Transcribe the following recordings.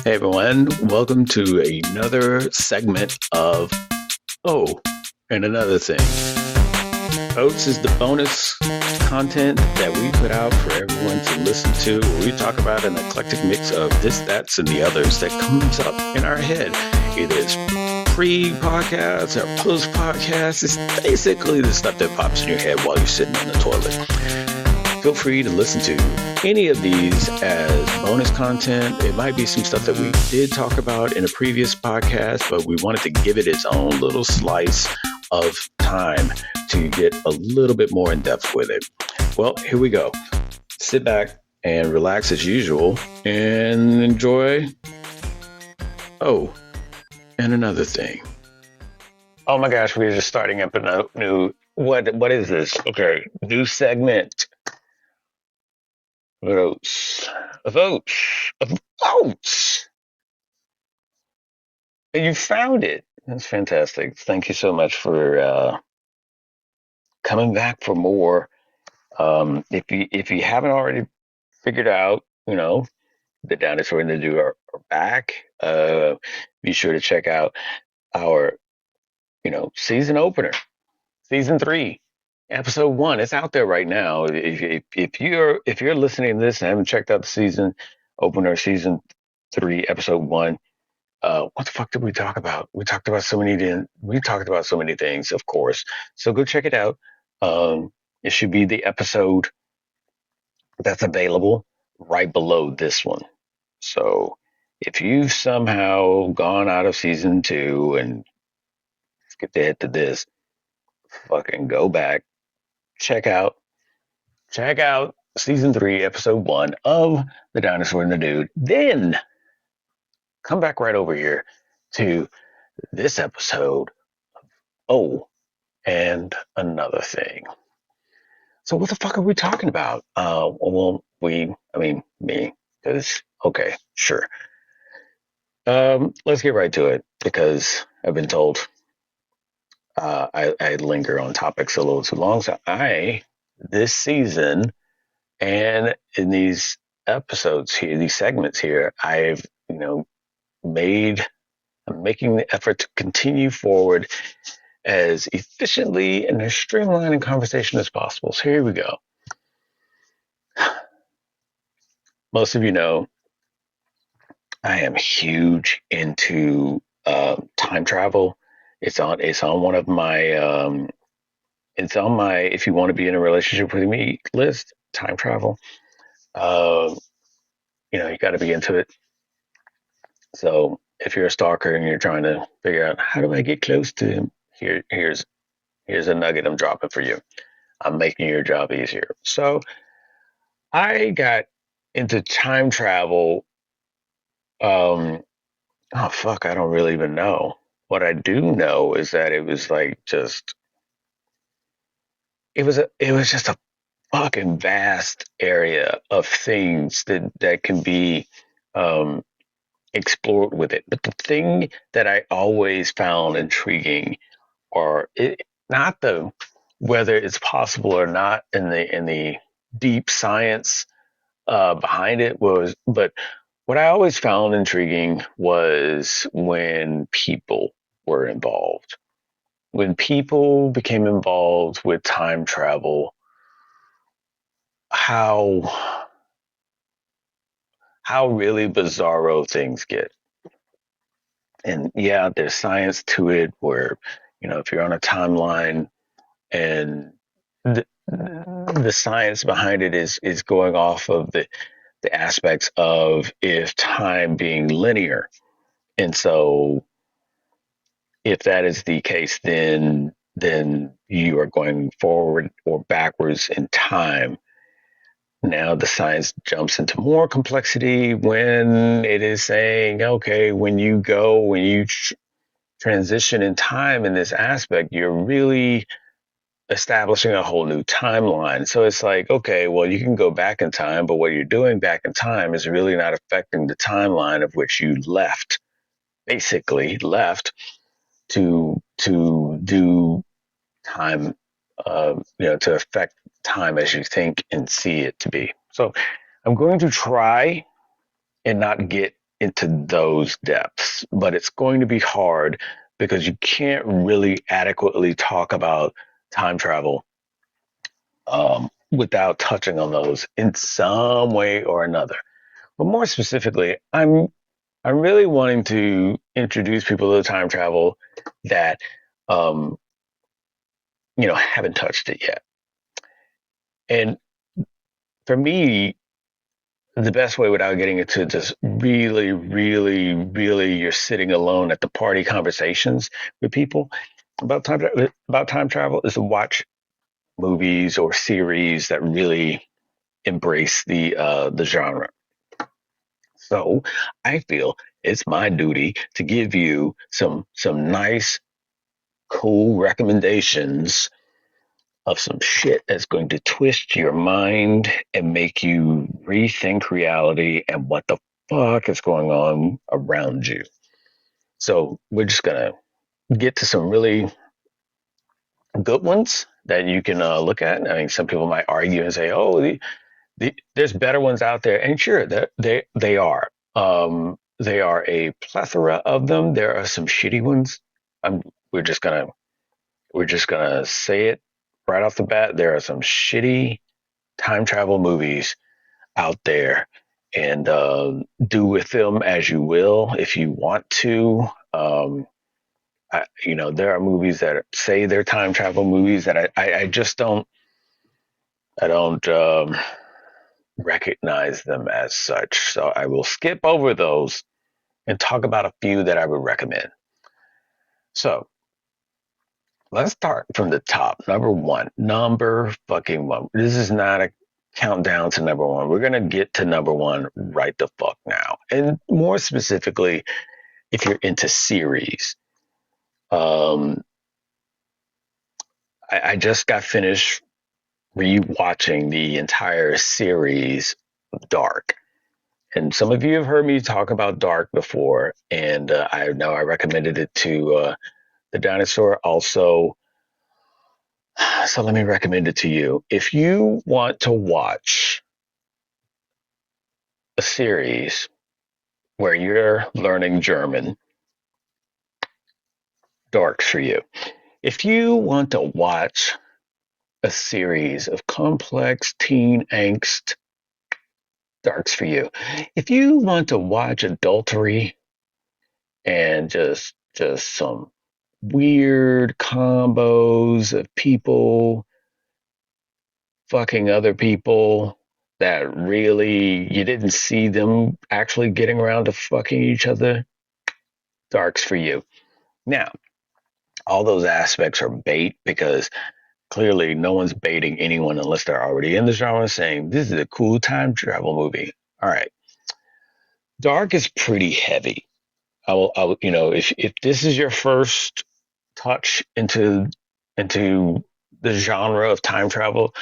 Hey everyone, welcome to another segment of Oh, and Another Thing. Oats is the bonus content that we put out for everyone to listen to, where we talk about an eclectic mix of this, that's, and the others that comes up in our head. Either it's pre-podcast or post-podcast. It's basically the stuff that pops in your head while you're sitting on the toilet. Feel free to listen to any of these as bonus content. It might be some stuff that we did talk about in a previous podcast, but we wanted to give it its own little slice of time to get a little bit more in depth with it. Well, here we go. Sit back and relax as usual and enjoy. Oh, and another thing. Oh my gosh, we're just starting up a new, what is this? Okay, new segment. Votes. Votes. Votes. And you found it. That's fantastic. Thank you so much for coming back for more. If you haven't already figured out, the Dinosaur and the Dude are back. Be sure to check out our, season opener, season 3. Episode 1, it's out there right now. If you're listening to this and haven't checked out the season opener, season 3, episode 1, what the fuck did we talk about? We talked about so many things, of course. So go check it out. It should be the episode that's available right below this one. So if you've somehow gone out of season 2 and skipped ahead to this, fucking go back. Check out season 3, episode 1 of The Dinosaur and the Dude. Then come back right over here to this episode of Oh, and Another Thing. So what the fuck are we talking about? Me, because, okay, sure. Let's get right to it, because I've been told I linger on topics a little too long. So this season and in these episodes here, these segments here, I'm making the effort to continue forward as efficiently and as streamlined in conversation as possible. So here we go. Most of you know I am huge into time travel. It's on one of my it's on my if you want to be in a relationship with me list. Time travel. You got to be into it. So if you're a stalker and you're trying to figure out how do I get close to him, here's a nugget I'm dropping for you. I'm making your job easier. So I got into time travel. I don't really even know. What I do know is that it was just a fucking vast area of things that can be explored with it. But the thing that I always found intriguing, not the whether it's possible or not in the deep science behind it but what I always found intriguing was when people were involved. When people became involved with time travel, how really bizarro things get. And yeah, there's science to it where, if you're on a timeline and the science behind it is going off of the aspects of if time being linear. And so if that is the case, then you are going forward or backwards in time. Now the science jumps into more complexity when it is saying, okay, when you transition in time in this aspect, you're really establishing a whole new timeline. So it's like, okay, well, you can go back in time, but what you're doing back in time is really not affecting the timeline of which you basically left to do time, to affect time as you think and see it to be. So I'm going to try and not get into those depths, but it's going to be hard because you can't really adequately talk about time travel without touching on those in some way or another. But more specifically, I'm really wanting to introduce people to time travel that um, haven't touched it yet. And for me, the best way without getting into just really, really, really, you're sitting alone at the party conversations with people about time travel is to watch movies or series that really embrace the genre. So I feel it's my duty to give you some nice, cool recommendations of some shit that's going to twist your mind and make you rethink reality and what the fuck is going on around you. So we're just gonna get to some really good ones that you can look at. I mean, some people might argue and say, "Oh, there's better ones out there," and sure, they are. They are a plethora of them. There are some shitty ones. I'm, we're just gonna we're just gonna say it right off the bat. There are some shitty time travel movies out there, and do with them as you will if you want to. There are movies that say they're time travel movies that I just don't recognize them as such. So I will skip over those and talk about a few that I would recommend. So let's start from the top. Number one, number fucking one. This is not a countdown to number one. We're gonna get to number one right the fuck now. And more specifically, if you're into series, um, I just got finished rewatching the entire series of Dark. And some of you have heard me talk about Dark before, and I know I recommended it to the Dinosaur also. So let me recommend it to you. If you want to watch a series where you're learning German, Dark's for you. If you want to watch a series of complex teen angst, Dark's for you. If you want to watch adultery and just some weird combos of people fucking other people that really you didn't see them actually getting around to fucking each other, Dark's for you. Now, all those aspects are bait because clearly no one's baiting anyone unless they're already in the genre saying this is a cool time travel movie. All right. Dark is pretty heavy. If this is your first touch into the genre of time travel,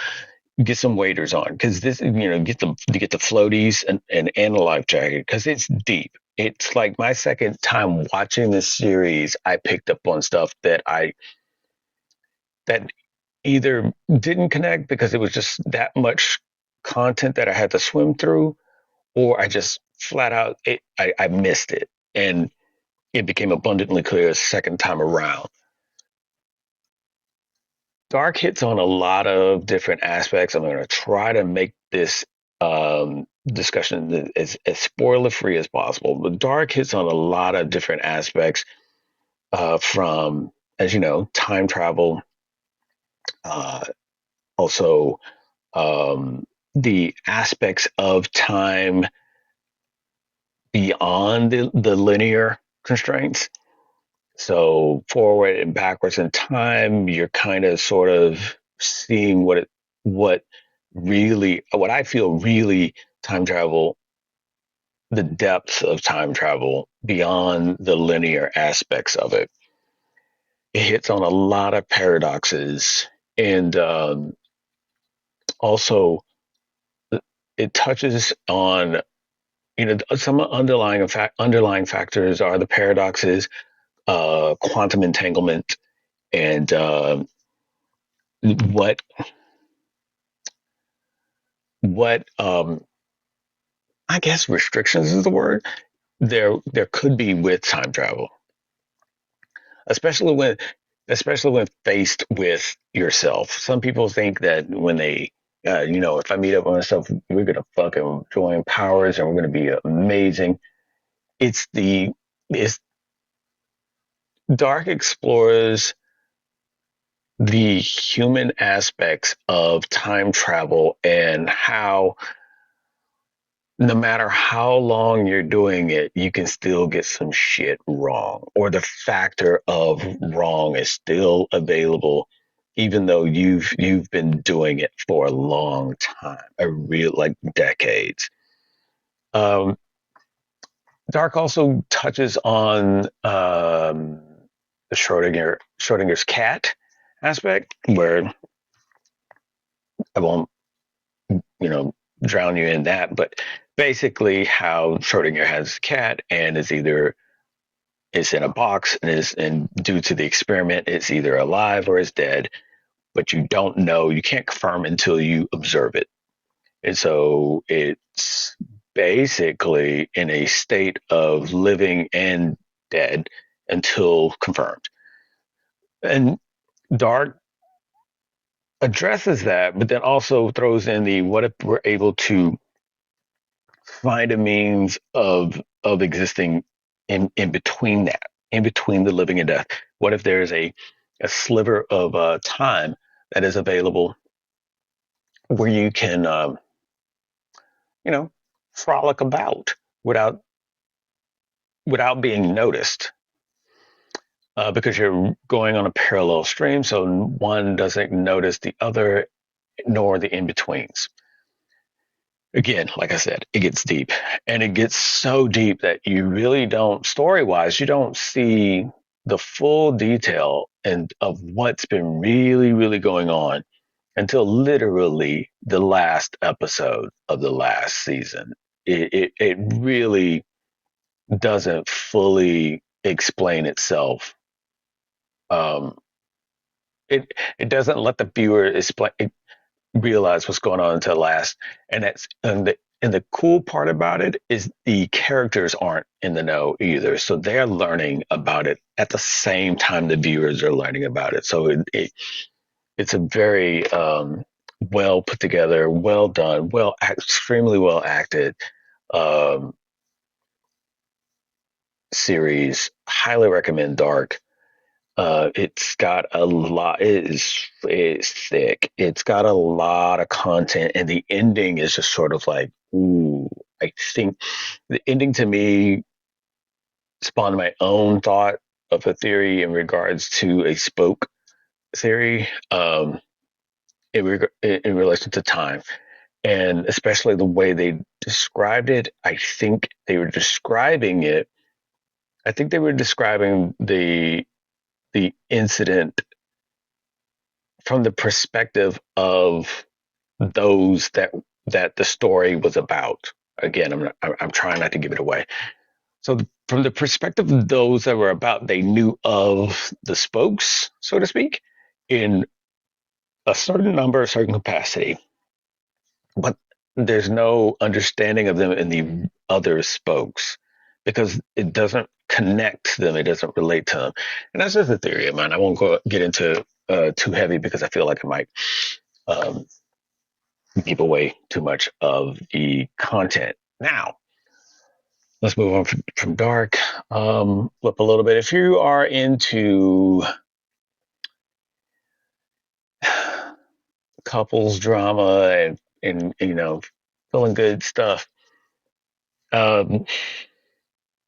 get some waders on because this, get the floaties and a life jacket because it's deep. It's like my second time watching this series, I picked up on stuff that either didn't connect because it was just that much content that I had to swim through, or I just flat out I missed it, and it became abundantly clear the second time around. Dark hits on a lot of different aspects. I'm going to try to make this discussion as spoiler free as possible. But Dark hits on a lot of different aspects from, as you know, time travel, uh, also the aspects of time beyond the linear constraints. So forward and backwards in time, you're kind of sort of seeing what what I feel really time travel, the depths of time travel beyond the linear aspects of it. It hits on a lot of paradoxes, and also it touches on some underlying factors are the paradoxes, quantum entanglement, and what what I guess restrictions is the word. there could be with time travel, especially when faced with yourself. Some people think that when they if I meet up with myself, we're gonna fucking join powers and we're gonna be amazing. It's the it's Dark explores the human aspects of time travel and how no matter how long you're doing it, you can still get some shit wrong, or the factor of wrong is still available, even though you've been doing it for a long time, a real like decades. Um, Dark also touches on the Schrodinger's cat aspect, where I won't you know drown you in that, but basically how Schrodinger has a cat and is either is in a box and due to the experiment it's either alive or is dead, but you don't know, you can't confirm until you observe it. And so it's basically in a state of living and dead until confirmed. And Dark addresses that, but then also throws in the what if we're able to find a means of existing in between that, in between the living and death. What if there's a sliver of time that is available where you can you know frolic about without being noticed, because you're going on a parallel stream, so one doesn't notice the other nor the in betweens. Again, like I said, it gets deep, and it gets so deep that you really don't, story wise, you don't see the full detail and of what's been really, really going on until literally the last episode of the last season. It really doesn't fully explain itself. Um, it doesn't let the viewer explain, realize what's going on until last. And the cool part about it is the characters aren't in the know either, so they're learning about it at the same time the viewers are learning about it. So it's a very well put together, well done, extremely well acted um, series. Highly recommend Dark. It's got a lot. It's thick. It's got a lot of content, and the ending is just sort of like, ooh. I think the ending to me spawned my own thought of a theory in regards to a spoke theory, in relation to time, and especially the way they described it. I think they were describing it. I think they were describing the incident from the perspective of those that the story was about. Again, I'm trying not to give it away. So from the perspective of those that were about, they knew of the spokes, so to speak, in a certain number, a certain capacity, but there's no understanding of them in the other spokes because it doesn't connect to them. It doesn't relate to them. And that's just a theory of mine. I won't get into too heavy because I feel like it might um, give away too much of the content. Now, let's move on from Dark. Flip a little bit. If you are into couples drama and feeling good stuff, um,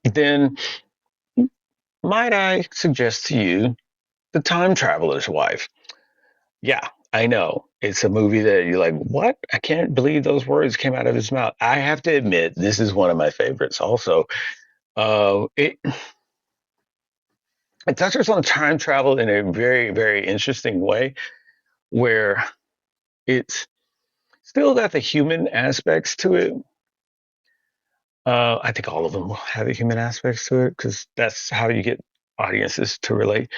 then might I suggest to you The Time Traveler's Wife? Yeah, I know. It's a movie that you're like, what? I can't believe those words came out of his mouth. I have to admit, this is one of my favorites also. It touches on time travel in a very, very interesting way where it's still got the human aspects to it. I think all of them will have the human aspects to it because that's how you get audiences to relate.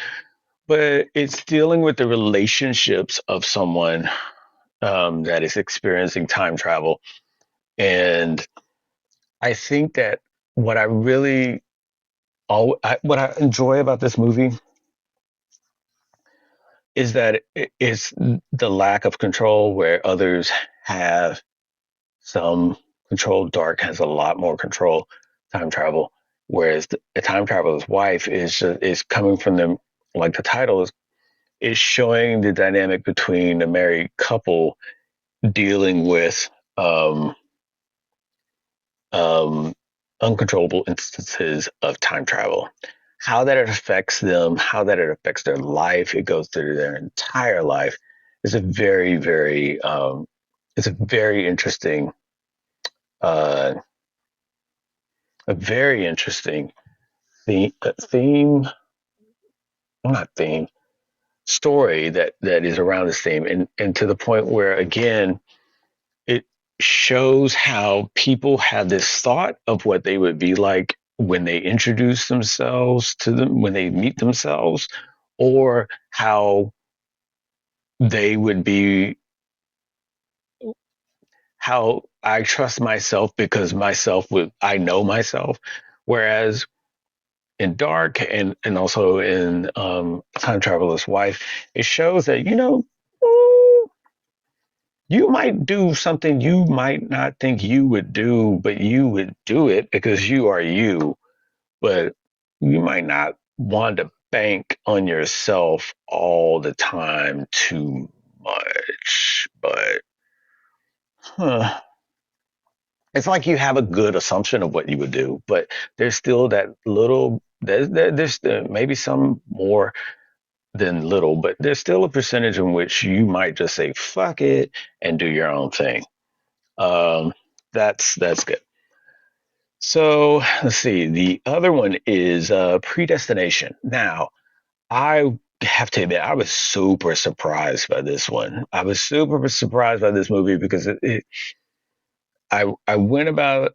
But it's dealing with the relationships of someone that is experiencing time travel. And I think that what I really what I enjoy about this movie is that it's the lack of control where others have some control. Dark has a lot more control, time travel, whereas the time traveler's wife is coming from them, like the title is showing the dynamic between a married couple dealing with um, um, uncontrollable instances of time travel. How that it affects them, how that it affects their life, it goes through their entire life. Is a very, very, it's uh, a very interesting theme, not theme, story that is around this theme, and to the point where again it shows how people have this thought of what they would be like when they introduce themselves to them, when they meet themselves, or how they would be, how I trust myself because I know myself. Whereas in Dark and also in Time Traveler's Wife, it shows that, you might do something you might not think you would do, but you would do it because you are you. But you might not want to bank on yourself all the time too much. But huh, it's like you have a good assumption of what you would do, but there's still that little, there's maybe some more than little, but there's still a percentage in which you might just say, fuck it, and do your own thing. Um, that's good. So let's see. The other one is predestination. Now, I have to admit, I was super surprised by this one. I was super surprised by this movie because I went about.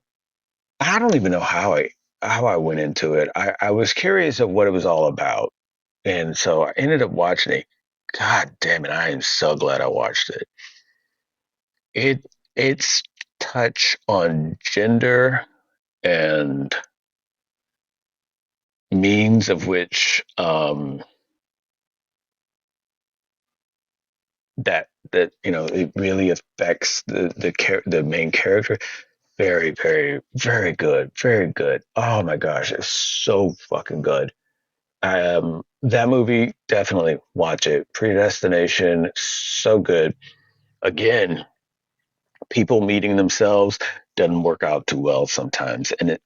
I don't even know how I went into it. I was curious of what it was all about, and so I ended up watching it. God damn it! I am so glad I watched it. It's touch on gender and means of which that it really affects the main character. Very, very, very good, very good. Oh my gosh, it's so fucking good. That movie, definitely watch it. Predestination, so good. Again, people meeting themselves doesn't work out too well sometimes, and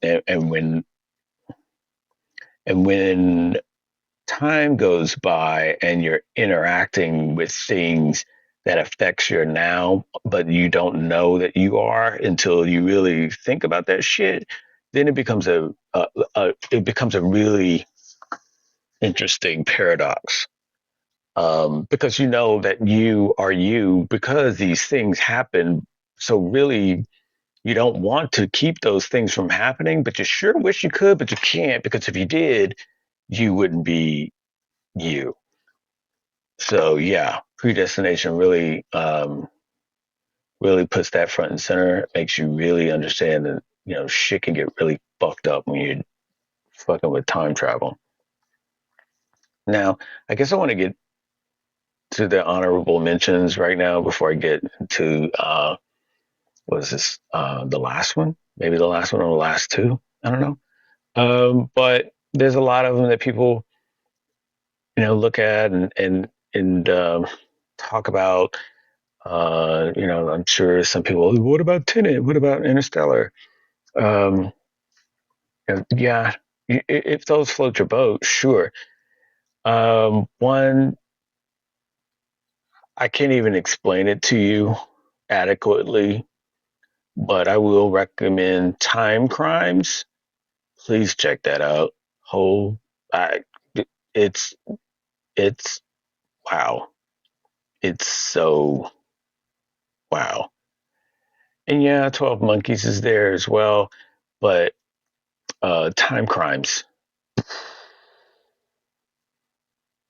when time goes by and you're interacting with things that affects your now, but you don't know that you are until you really think about that shit, then it becomes a really interesting paradox. Because you know that you are you because these things happen. So really, you don't want to keep those things from happening, but you sure wish you could, but you can't because if you did, you wouldn't be you. So yeah, predestination really puts that front and center. It makes you really understand that shit can get really fucked up when you're fucking with time travel. Now, I guess I want to get to the honorable mentions right now before I get to what is this the last one? Maybe the last one or the last two. I don't know. But there's a lot of them that people look at and talk about. I'm sure some people, what about Tenet? What about Interstellar? Um, yeah, if those float your boat, sure. One, I can't even explain it to you adequately, but I will recommend Time Crimes. Please check that out. Whole, I, it's it's wow. It's so wow. And yeah, 12 Monkeys is there as well, but Time Crimes.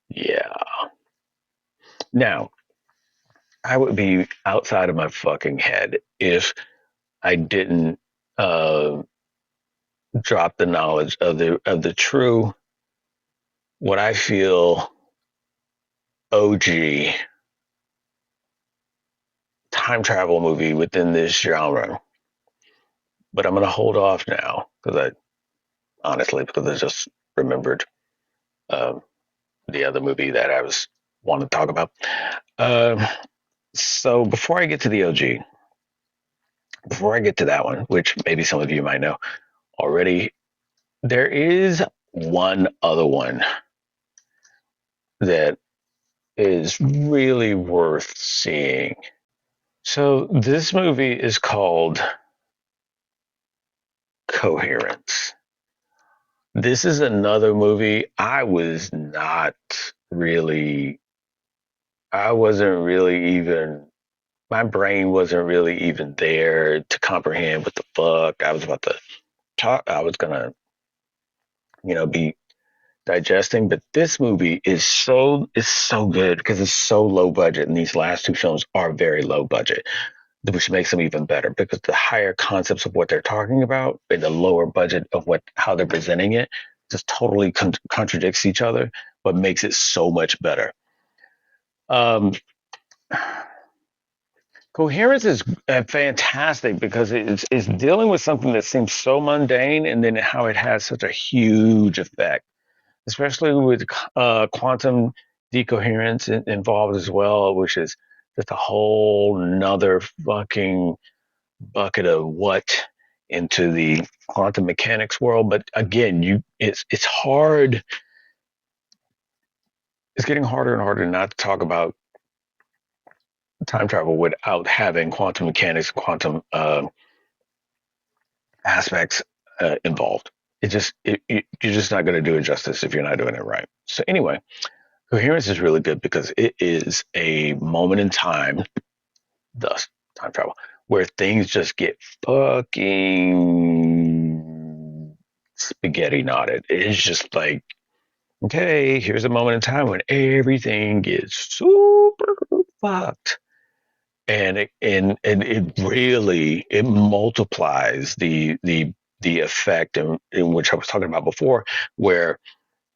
Yeah. Now, I would be outside of my fucking head if I didn't uh, drop the knowledge of the true, what I feel, OG time travel movie within this genre. But I'm gonna hold off now because I just remembered um, the other movie that I was wanting to talk about. Um, so before I get to the OG, before I get to that one, which maybe some of you might know already, there is one other one that is really worth seeing. So this movie is called Coherence. This is another movie really, I wasn't really even, my brain wasn't really even there to comprehend what the fuck I was about to talk. I was gonna, be digesting. But this movie is so good because it's so low budget, and these last two films are very low budget, which makes them even better because the higher concepts of what they're talking about and the lower budget of how they're presenting it just totally contradicts each other, but makes it so much better. Um, Coherence is fantastic because it's dealing with something that seems so mundane, and then how it has such a huge effect, especially with quantum decoherence involved as well, which is just a whole nother fucking bucket of what into the quantum mechanics world. But again, it's hard. It's getting harder and harder not to talk about time travel without having quantum mechanics, quantum aspects involved. You're just not going to do it justice if you're not doing it right. So anyway, coherence is really good because it is a moment in time, thus time travel, where things just get fucking spaghetti knotted. It's just like, okay, here's a moment in time when everything gets super fucked. And it really it multiplies the effect in which I was talking about before, where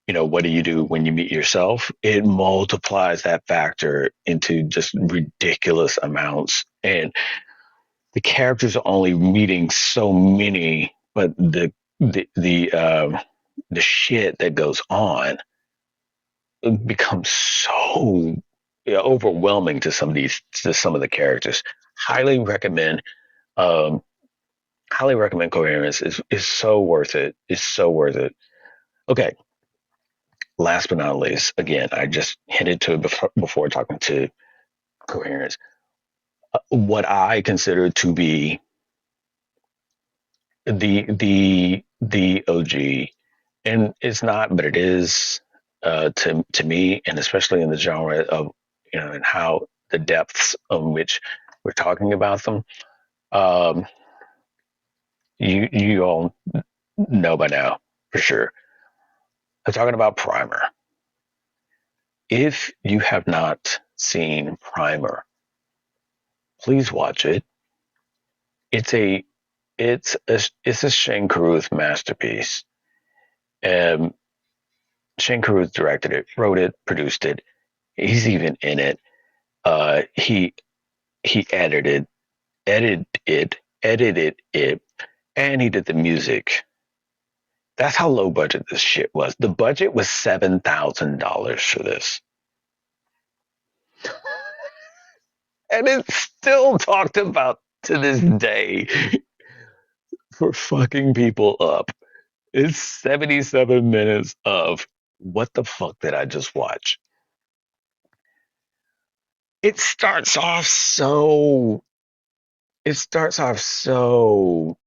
what do you do when you meet yourself? It multiplies that factor into just ridiculous amounts. And the characters are only meeting so many, but the shit that goes on becomes so overwhelming to some of the characters. Highly recommend um highly recommend Coherence. Is so worth it. It's so worth it. Okay, last but not least, again, I just hinted to it before talking to Coherence. What I consider to be the OG, and it's not, but it is to me, and especially in the genre of and how the depths of which we're talking about them. Um, you all know by now for sure. I'm talking about Primer. If you have not seen Primer, please watch it. It's a it's a Shane Carruth masterpiece. Um, Shane Carruth directed it, wrote it, produced it. He's even in it. He edited it, and he did the music. That's how low budget this shit was. The budget was $7,000 for this, and it's still talked about to this day for fucking people up. It's 77 minutes of what the fuck did I just watch? It starts off so it starts off so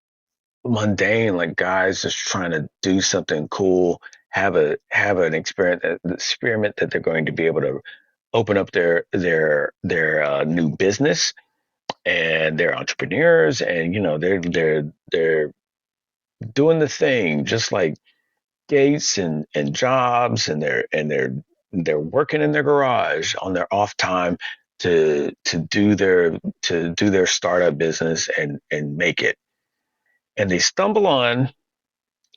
mundane, like guys just trying to do something cool, have an experiment that they're going to be able to open up their new business, and they're entrepreneurs, and they're doing the thing just like Gates and Jobs, and they're working in their garage on their off time to do their startup business and make it. And they stumble on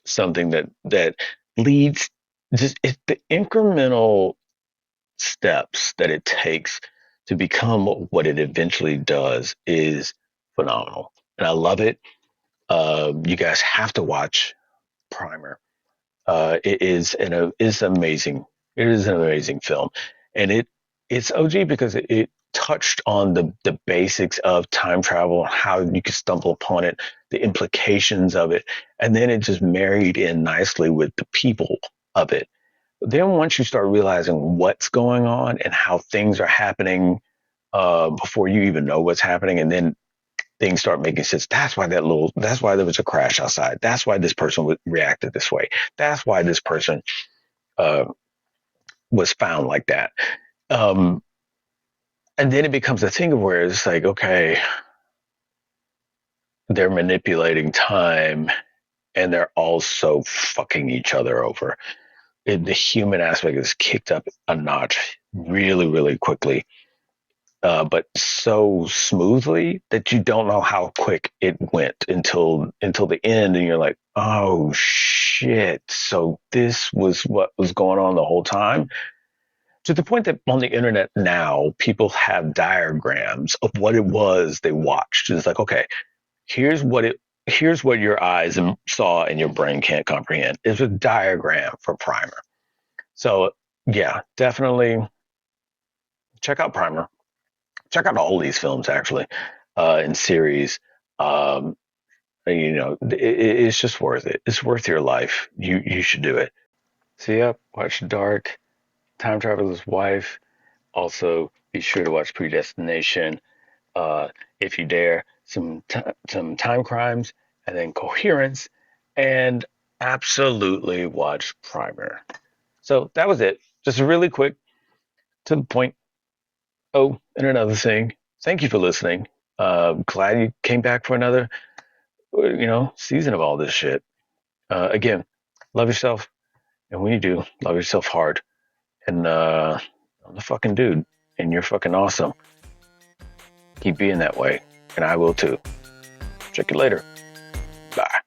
something that leads the incremental steps that it takes to become what it eventually does is phenomenal, and I love it. You guys have to watch Primer. It is amazing. It is an amazing film, and it's OG because it touched on the basics of time travel, how you could stumble upon it, the implications of it, and then it just married in nicely with the people of it. Then once you start realizing what's going on and how things are happening before you even know what's happening, and then things start making sense. That's why there was a crash outside. That's why this person reacted this way. That's why this person uh, was found like that. Um, and then it becomes a thing of where it's like, okay, they're manipulating time and they're also fucking each other over. The human aspect is kicked up a notch really, really quickly. But so smoothly that you don't know how quick it went until the end, and you're like, oh shit! So this was what was going on the whole time. To the point that on the internet now, people have diagrams of what it was they watched. It's like, okay, here's what it here's what your eyes saw and your brain can't comprehend. It's a diagram for Primer. So yeah, definitely check out Primer. Check out all these films actually, in series. Um, it's just worth it. It's worth your life. You should do it. So yeah, watch Dark, Time Traveler's Wife. Also, be sure to watch Predestination. If you dare, some Time Crimes, and then Coherence, and absolutely watch Primer. So that was it. Just really quick, to the point. Oh, and another thing. Thank you for listening. Glad you came back for another, season of all this shit. Again, love yourself, and when you do, love yourself hard. And I'm the fucking dude, and you're fucking awesome. Keep being that way, and I will too. Check you later. Bye.